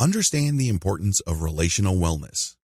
Understand the importance of relational wellness.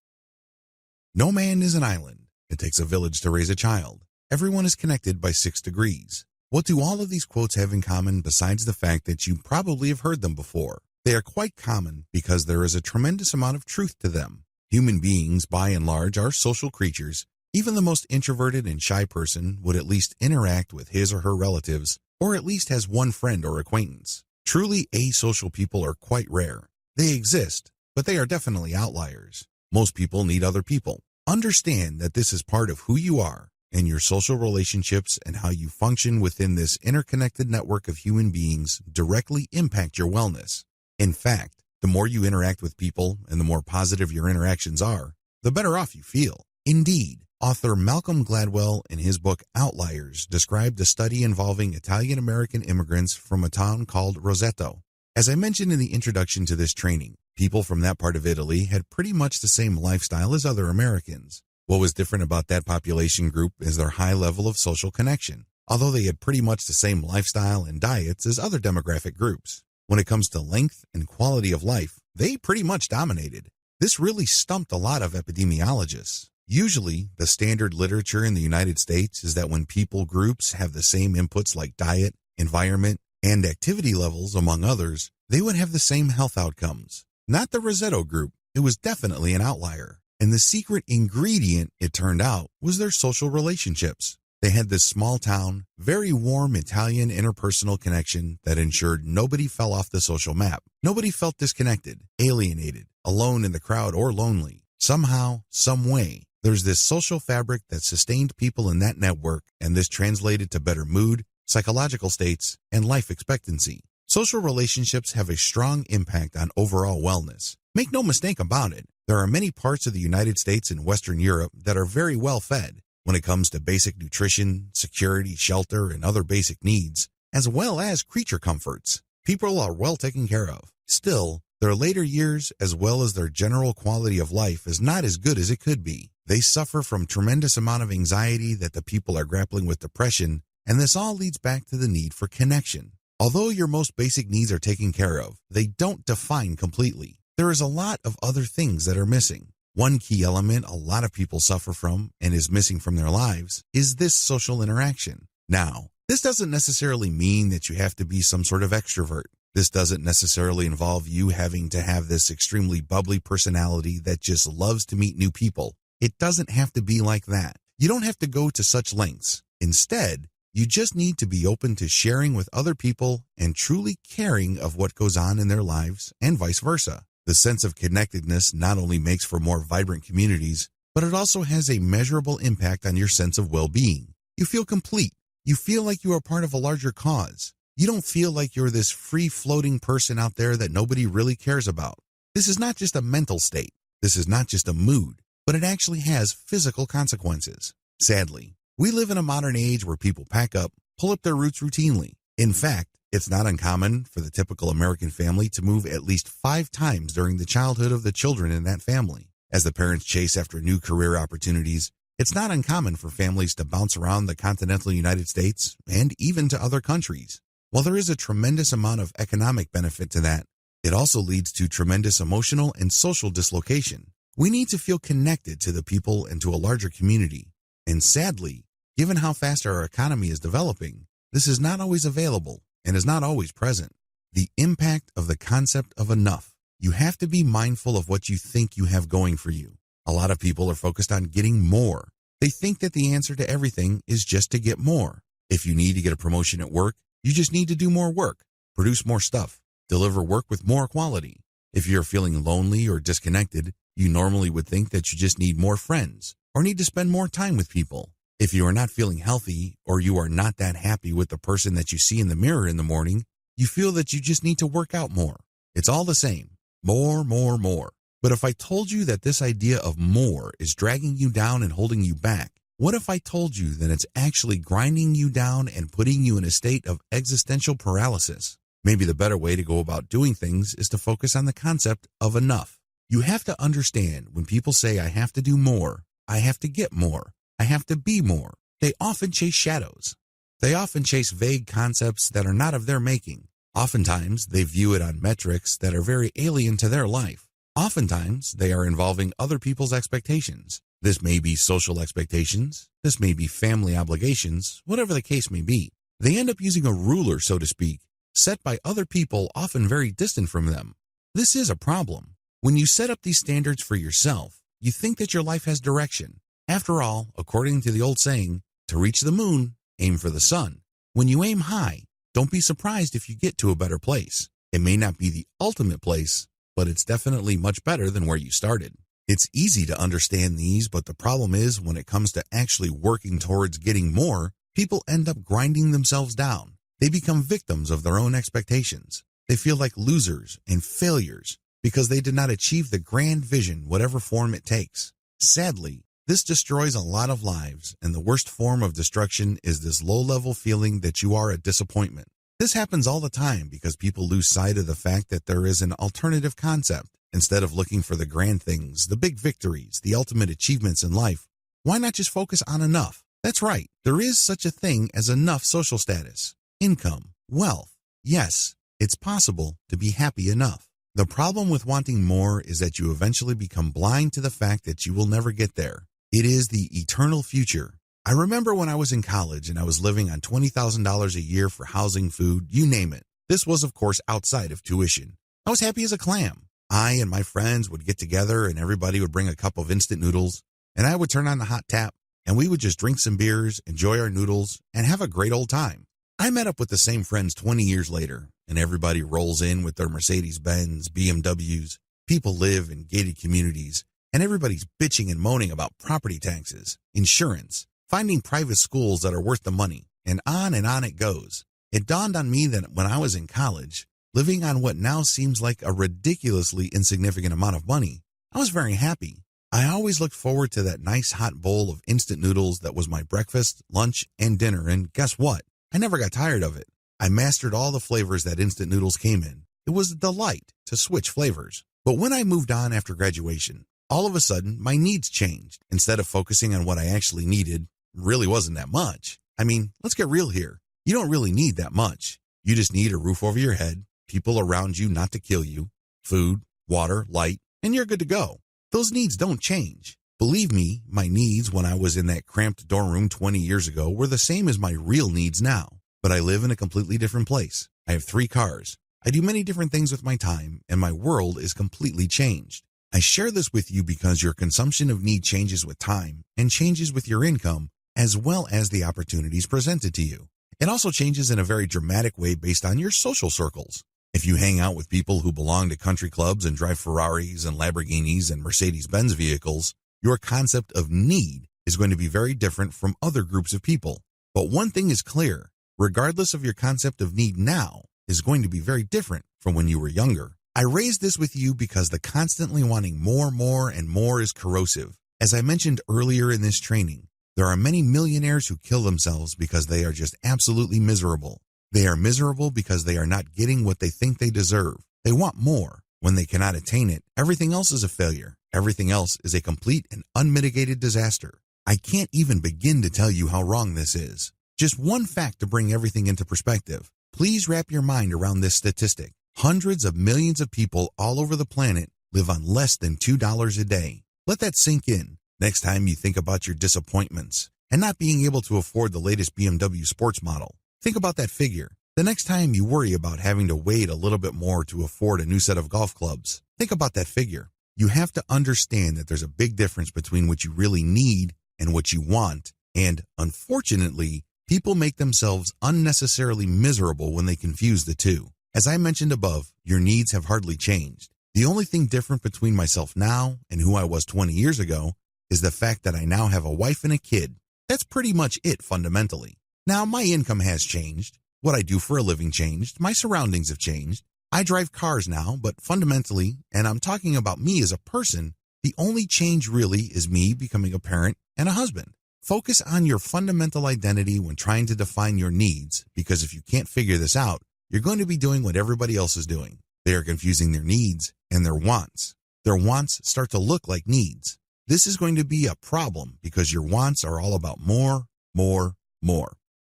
No man is an island. It takes a village to raise a child. Everyone is connected by 6 degrees. What do all of these quotes have in common besides the fact that you probably have heard them before? They are quite common because there is a tremendous amount of truth to them. Human beings, by and large, are social creatures. Even the most introverted and shy person would at least interact with his or her relatives, or at least has one friend or acquaintance. Truly asocial people are quite rare. They exist, but they are definitely outliers. Most people need other people. Understand that this is part of who you are, and your social relationships and how you function within this interconnected network of human beings directly impact your wellness. In fact, the more you interact with people and the more positive your interactions are, the better off you feel. Indeed, author Malcolm Gladwell in his book Outliers described a study involving Italian-American immigrants from a town called Rossetto. As I mentioned in the introduction to this training, people from that part of Italy had pretty much the same lifestyle as other Americans. What was different about that population group is their high level of social connection, although they had pretty much the same lifestyle and diets as other demographic groups. When it comes to length and quality of life, they pretty much dominated. This really stumped a lot of epidemiologists. Usually, the standard literature in the United States is that when people groups have the same inputs like diet, environment, and activity levels, among others, they would have the same health outcomes. Not the Rossetto group. It was definitely an outlier. And the secret ingredient, it turned out, was their social relationships. They had this small town, very warm Italian interpersonal connection that ensured nobody fell off the social map. Nobody felt disconnected, alienated, alone in the crowd, or lonely. Somehow, some way, there's this social fabric that sustained people in that network, and this translated to better mood, psychological states, and life expectancy. Social relationships have a strong impact on overall wellness. Make no mistake about it, there are many parts of the United States and Western Europe that are very well fed when it comes to basic nutrition, security, shelter, and other basic needs, as well as creature comforts. People are well taken care of. Still, their later years, as well as their general quality of life, is not as good as it could be. They suffer from tremendous amount of anxiety that the people are grappling with depression, and this all leads back to the need for connection. Although your most basic needs are taken care of, they don't define completely. There is a lot of other things that are missing. One key element a lot of people suffer from and is missing from their lives is this social interaction. Now, this doesn't necessarily mean that you have to be some sort of extrovert. This doesn't necessarily involve you having to have this extremely bubbly personality that just loves to meet new people. It doesn't have to be like that. You don't have to go to such lengths. Instead, you just need to be open to sharing with other people and truly caring of what goes on in their lives and vice versa. The sense of connectedness not only makes for more vibrant communities, but it also has a measurable impact on your sense of well-being. You feel complete. You feel like you are part of a larger cause. You don't feel like you're this free-floating person out there that nobody really cares about. This is not just a mental state. This is not just a mood, but it actually has physical consequences. Sadly, we live in a modern age where people pack up, pull up their roots routinely. In fact, it's not uncommon for the typical American family to move at least 5 times during the childhood of the children in that family. As the parents chase after new career opportunities, it's not uncommon for families to bounce around the continental United States and even to other countries. While there is a tremendous amount of economic benefit to that, it also leads to tremendous emotional and social dislocation. We need to feel connected to the people and to a larger community. And sadly, given how fast our economy is developing, this is not always available and is not always present. The impact of the concept of enough. You have to be mindful of what you think you have going for you. A lot of people are focused on getting more. They think that the answer to everything is just to get more. If you need to get a promotion at work, you just need to do more work, produce more stuff, deliver work with more quality. If you're feeling lonely or disconnected, you normally would think that you just need more friends or need to spend more time with people. If you are not feeling healthy or you are not that happy with the person that you see in the mirror in the morning, you feel that you just need to work out more. It's all the same. More, more, more. But if I told you that this idea of more is dragging you down and holding you back, what if I told you that it's actually grinding you down and putting you in a state of existential paralysis? Maybe the better way to go about doing things is to focus on the concept of enough. You have to understand when people say, I have to do more, I have to get more, I have to be more, they often chase shadows. They often chase vague concepts that are not of their making. Oftentimes, they view it on metrics that are very alien to their life. Oftentimes, they are involving other people's expectations. This may be social expectations, this may be family obligations, whatever the case may be. They end up using a ruler, so to speak, set by other people often very distant from them. This is a problem. When you set up these standards for yourself, you think that your life has direction. After all, according to the old saying, to reach the moon, aim for the sun. When you aim high, don't be surprised if you get to a better place. It may not be the ultimate place, but it's definitely much better than where you started. It's easy to understand these, but the problem is when it comes to actually working towards getting more, people end up grinding themselves down. They become victims of their own expectations. They feel like losers and failures because they did not achieve the grand vision, whatever form it takes. Sadly, this destroys a lot of lives, and the worst form of destruction is this low-level feeling that you are a disappointment. This happens all the time because people lose sight of the fact that there is an alternative concept. Instead of looking for the grand things, the big victories, the ultimate achievements in life, why not just focus on enough? That's right, there is such a thing as enough social status, income, wealth. Yes, it's possible to be happy enough. The problem with wanting more is that you eventually become blind to the fact that you will never get there. It is the eternal future. I remember when I was in college and I was living on $20,000 a year for housing, food, you name it. This was, of course, outside of tuition. I was happy as a clam. I and my friends would get together and everybody would bring a cup of instant noodles, and I would turn on the hot tap, and we would just drink some beers, enjoy our noodles, and have a great old time. I met up with the same friends 20 years later, and everybody rolls in with their Mercedes-Benz, BMWs. People live in gated communities, and everybody's bitching and moaning about property taxes, insurance, finding private schools that are worth the money, and on it goes. It dawned on me that when I was in college, living on what now seems like a ridiculously insignificant amount of money, I was very happy. I always looked forward to that nice hot bowl of instant noodles that was my breakfast, lunch, and dinner, and guess what? I never got tired of it. I mastered all the flavors that instant noodles came in. It was a delight to switch flavors. But when I moved on after graduation, all of a sudden my needs changed. Instead of focusing on what I actually needed, really wasn't that much. I mean, let's get real here. You don't really need that much. You just need a roof over your head, people around you not to kill you, food, water, light, and you're good to go. Those needs don't change. Believe me, my needs when I was in that cramped dorm room 20 years ago were the same as my real needs now. But I live in a completely different place. I have 3 cars. I do many different things with my time, and my world is completely changed. I share this with you because your consumption of need changes with time and changes with your income, as well as the opportunities presented to you. It also changes in a very dramatic way based on your social circles. If you hang out with people who belong to country clubs and drive Ferraris and Lamborghinis and Mercedes-Benz vehicles, your concept of need is going to be very different from other groups of people. But one thing is clear, regardless of your concept of need now, is going to be very different from when you were younger. I raise this with you because the constantly wanting more, and more is corrosive. As I mentioned earlier in this training, there are many millionaires who kill themselves because they are just absolutely miserable. They are miserable because they are not getting what they think they deserve. They want more. When they cannot attain it, everything else is a failure. Everything else is a complete and unmitigated disaster. I can't even begin to tell you how wrong this is. Just one fact to bring everything into perspective. Please wrap your mind around this statistic. Hundreds of millions of people all over the planet live on less than $2 a day. Let that sink in. Next time you think about your disappointments and not being able to afford the latest BMW sports model, think about that figure. The next time you worry about having to wait a little bit more to afford a new set of golf clubs, think about that figure. You have to understand that there's a big difference between what you really need and what you want, and unfortunately, people make themselves unnecessarily miserable when they confuse the two. As I mentioned above, your needs have hardly changed. The only thing different between myself now and who I was 20 years ago is the fact that I now have a wife and a kid. That's pretty much it fundamentally. Now, my income has changed. What I do for a living changed. My surroundings have changed. I drive cars now, but fundamentally, and I'm talking about me as a person, the only change really is me becoming a parent and a husband. Focus on your fundamental identity when trying to define your needs, because if you can't figure this out, you're going to be doing what everybody else is doing. They are confusing their needs and their wants. Their wants start to look like needs. This is going to be a problem because your wants are all about more.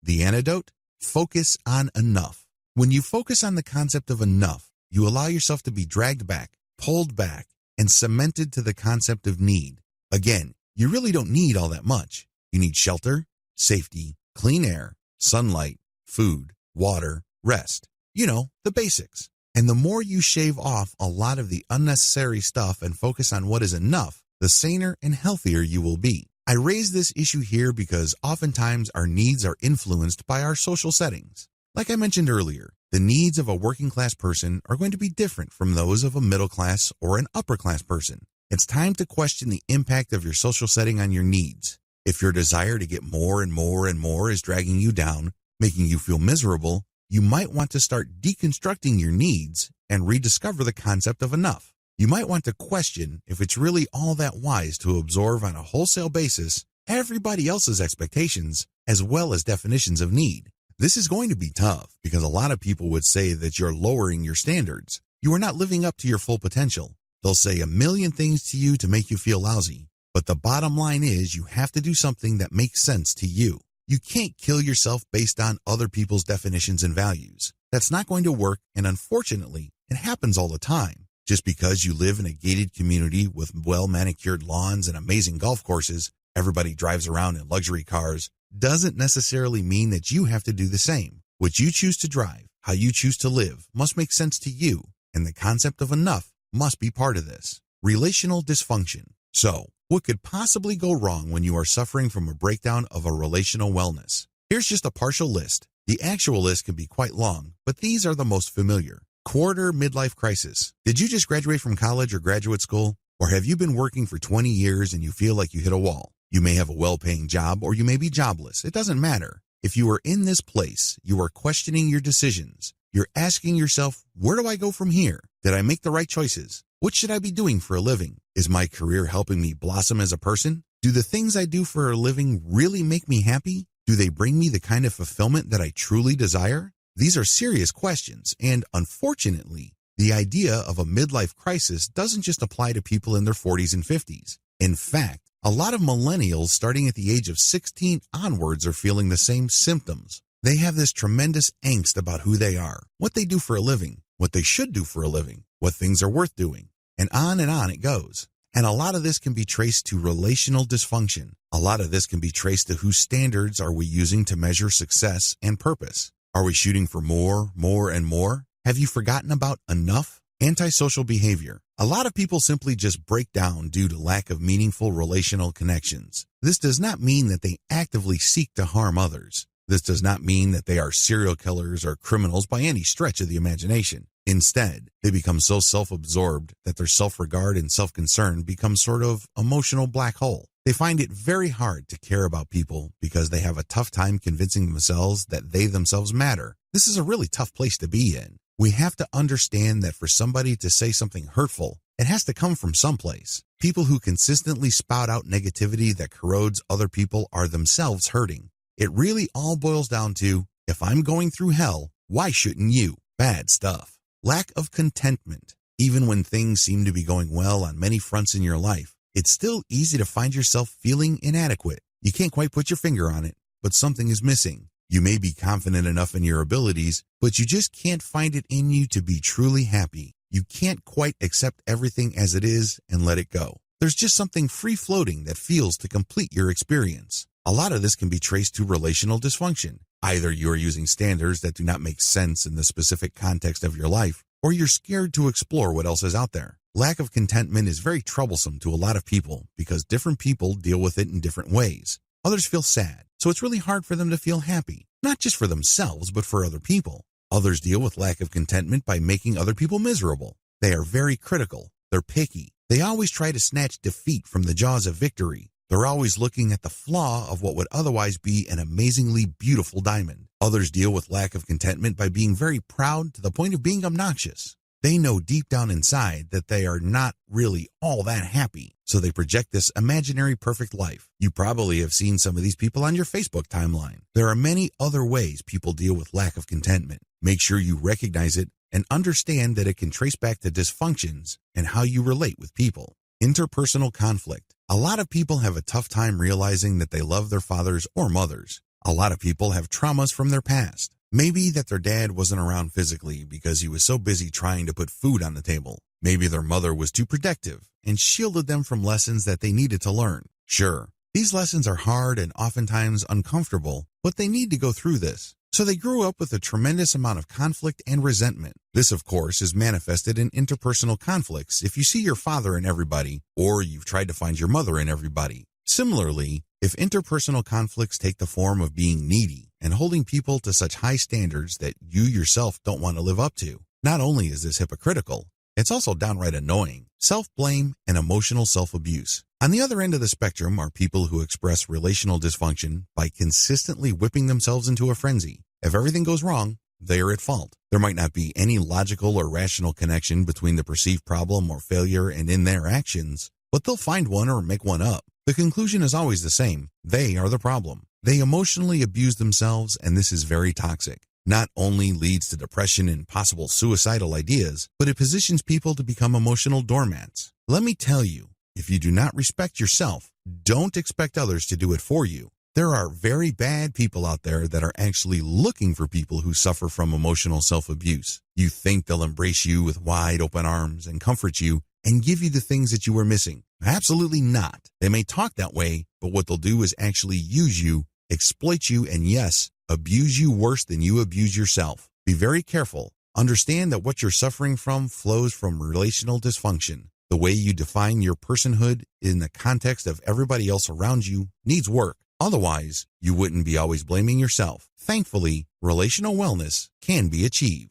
The antidote? Focus on enough. When you focus on the concept of enough, you allow yourself to be dragged back, pulled back, and cemented to the concept of need. Again, you really don't need all that much. You need shelter, safety, clean air, sunlight, food, water, rest. You know, the basics. And the more you shave off a lot of the unnecessary stuff and focus on what is enough, the saner and healthier you will be. I raise this issue here because oftentimes our needs are influenced by our social settings. Like I mentioned earlier, the needs of a working class person are going to be different from those of a middle class or an upper class person. It's time to question the impact of your social setting on your needs. If your desire to get more and more and more is dragging you down, making you feel miserable, you might want to start deconstructing your needs and rediscover the concept of enough. You might want to question if it's really all that wise to absorb on a wholesale basis everybody else's expectations as well as definitions of need. This is going to be tough because a lot of people would say that you're lowering your standards. You are not living up to your full potential. They'll say a million things to you to make you feel lousy. But the bottom line is you have to do something that makes sense to you. You can't kill yourself based on other people's definitions and values. That's not going to work, and unfortunately, it happens all the time. Just because you live in a gated community with well-manicured lawns and amazing golf courses, everybody drives around in luxury cars, doesn't necessarily mean that you have to do the same. What you choose to drive, how you choose to live, must make sense to you, and the concept of enough must be part of this. Relational dysfunction. So, what could possibly go wrong when you are suffering from a breakdown of a relational wellness? Here's just a partial list. The actual list can be quite long, but these are the most familiar. Quarter midlife crisis. Did you just graduate from college or graduate school? Or have you been working for 20 years and you feel like you hit a wall? You may have a well-paying job or you may be jobless. It doesn't matter. If you are in this place, you are questioning your decisions. You're asking yourself, where do I go from here? Did I make the right choices? What should I be doing for a living? Is my career helping me blossom as a person? Do the things I do for a living really make me happy? Do they bring me the kind of fulfillment that I truly desire? These are serious questions, and unfortunately, the idea of a midlife crisis doesn't just apply to people in their 40s and 50s. In fact, a lot of millennials starting at the age of 16 onwards are feeling the same symptoms. They have this tremendous angst about who they are, what they do for a living, what they should do for a living, what things are worth doing, and on it goes. And a lot of this can be traced to relational dysfunction. A lot of this can be traced to whose standards are we using to measure success and purpose. Are we shooting for more, and more? Have you forgotten about enough? Antisocial behavior. A lot of people simply just break down due to lack of meaningful relational connections. This does not mean that they actively seek to harm others. This does not mean that they are serial killers or criminals by any stretch of the imagination. Instead, they become so self-absorbed that their self-regard and self-concern become sort of emotional black hole. They find it very hard to care about people because they have a tough time convincing themselves that they themselves matter. This is a really tough place to be in. We have to understand that for somebody to say something hurtful, it has to come from someplace. People who consistently spout out negativity that corrodes other people are themselves hurting. It really all boils down to, if I'm going through hell, why shouldn't you? Bad stuff. Lack of contentment. Even when things seem to be going well on many fronts in your life, it's still easy to find yourself feeling inadequate. You can't quite put your finger on it, but something is missing. You may be confident enough in your abilities, but you just can't find it in you to be truly happy. You can't quite accept everything as it is and let it go. There's just something free-floating that feels to complete your experience. A lot of this can be traced to relational dysfunction. Either you are using standards that do not make sense in the specific context of your life, or you're scared to explore what else is out there. Lack of contentment is very troublesome to a lot of people because different people deal with it in different ways. Others feel sad, so it's really hard for them to feel happy, not just for themselves, but for other people. Others deal with lack of contentment by making other people miserable. They are very critical. They're picky. They always try to snatch defeat from the jaws of victory. They're always looking at the flaw of what would otherwise be an amazingly beautiful diamond. Others deal with lack of contentment by being very proud to the point of being obnoxious. They know deep down inside that they are not really all that happy, so they project this imaginary perfect life. You probably have seen some of these people on your Facebook timeline. There are many other ways people deal with lack of contentment. Make sure you recognize it and understand that it can trace back to dysfunctions and how you relate with people. Interpersonal conflict. A lot of people have a tough time realizing that they love their fathers or mothers. A lot of people have traumas from their past. Maybe that their dad wasn't around physically because he was so busy trying to put food on the table. Maybe their mother was too protective and shielded them from lessons that they needed to learn. Sure, these lessons are hard and oftentimes uncomfortable, but they need to go through this. So they grew up with a tremendous amount of conflict and resentment. This, of course, is manifested in interpersonal conflicts if you see your father in everybody, or you've tried to find your mother in everybody. Similarly, if interpersonal conflicts take the form of being needy and holding people to such high standards that you yourself don't want to live up to, not only is this hypocritical, it's also downright annoying. Self-blame and emotional self-abuse. On the other end of the spectrum are people who express relational dysfunction by consistently whipping themselves into a frenzy. If everything goes wrong, they are at fault. There might not be any logical or rational connection between the perceived problem or failure and in their actions, but they'll find one or make one up. The conclusion is always the same. They are the problem. They emotionally abuse themselves, and this is very toxic. Not only leads to depression and possible suicidal ideas, but it positions people to become emotional doormats. Let me tell you, if you do not respect yourself, don't expect others to do it for you. There are very bad people out there that are actually looking for people who suffer from emotional self-abuse. You think they'll embrace you with wide open arms and comfort you and give you the things that you were missing. Absolutely not. They may talk that way, but what they'll do is actually use you, exploit you, and yes, abuse you worse than you abuse yourself. Be very careful. Understand that what you're suffering from flows from relational dysfunction. The way you define your personhood in the context of everybody else around you needs work. Otherwise, you wouldn't be always blaming yourself. Thankfully, relational wellness can be achieved.